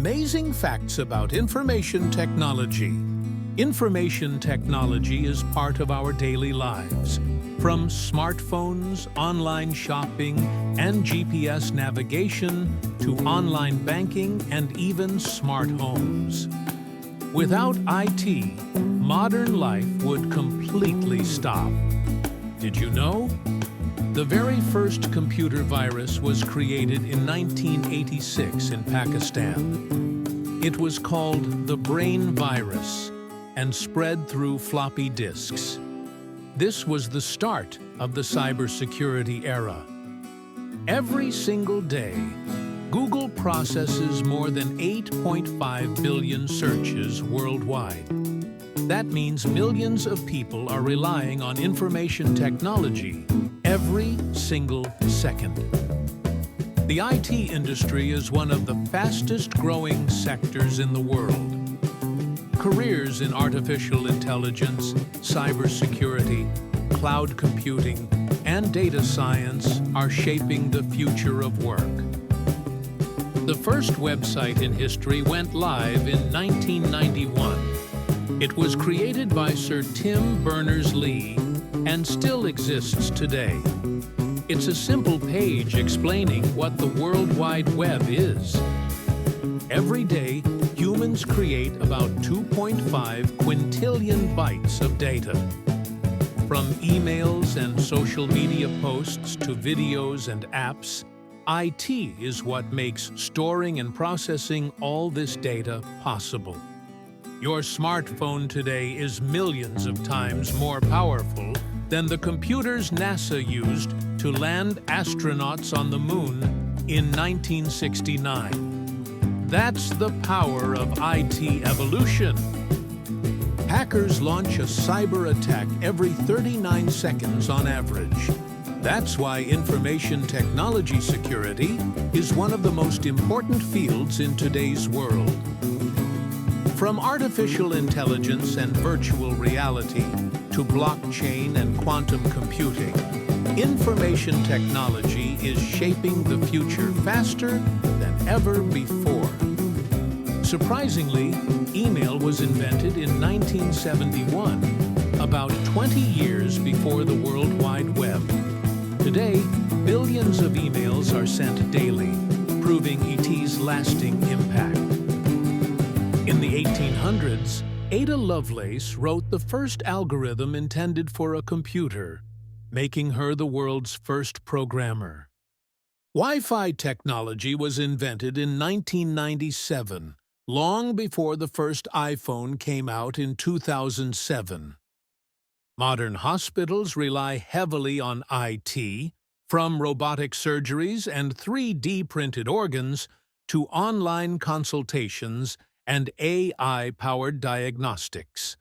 Amazing facts about information technology. Information technology is part of our daily lives. From smartphones, online shopping, and GPS navigation to online banking and even smart homes. Without IT, modern life would completely stop. Did you know? The very first computer virus was created in 1986 in Pakistan. It was called the brain virus and spread through floppy disks. This was the start of the cybersecurity era. Every single day, Google processes more than 8.5 billion searches worldwide. That means millions of people are relying on information technology every single second. The IT industry is one of the fastest-growing sectors in the world. Careers in artificial intelligence, cybersecurity, cloud computing, and data science are shaping the future of work. The first website in history went live in 1991. It was created by Sir Tim Berners-Lee and still exists today. It's a simple page explaining what the World Wide Web is. Every day, humans create about 2.5 quintillion bytes of data. From emails and social media posts to videos and apps, IT is what makes storing and processing all this data possible. Your smartphone today is millions of times more powerful than the computers NASA used to land astronauts on the moon in 1969. That's the power of IT evolution. Hackers launch a cyber attack every 39 seconds on average. That's why information technology security is one of the most important fields in today's world. From artificial intelligence and virtual reality to blockchain and quantum computing, information technology is shaping the future faster than ever before. Surprisingly, email was invented in 1971, about 20 years before the World Wide Web. Today, billions of emails are sent daily, proving ET's lasting impact. In the 1800s, Ada Lovelace wrote the first algorithm intended for a computer, making her the world's first programmer. Wi-Fi technology was invented in 1997, long before the first iPhone came out in 2007. Modern hospitals rely heavily on IT, from robotic surgeries and 3D printed organs to online consultations and AI-powered diagnostics.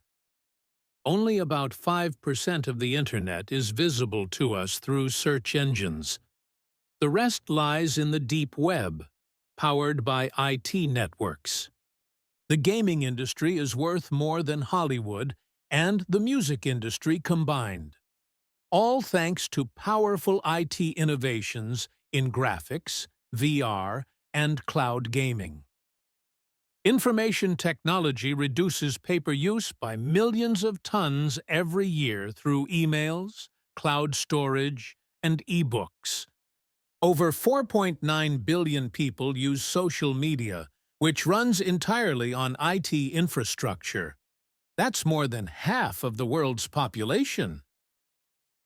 Only about 5% of the Internet is visible to us through search engines. The rest lies in the deep web, powered by IT networks. The gaming industry is worth more than Hollywood and the music industry combined, all thanks to powerful IT innovations in graphics, VR, and cloud gaming. Information technology reduces paper use by millions of tons every year through emails, cloud storage, and e-books. Over 4.9 billion people use social media, which runs entirely on IT infrastructure. That's more than half of the world's population.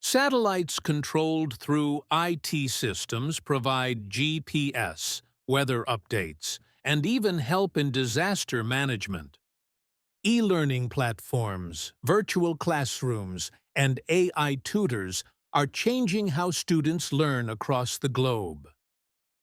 Satellites controlled through IT systems provide GPS, weather updates, and even help in disaster management. E-learning platforms, virtual classrooms, and AI tutors are changing how students learn across the globe.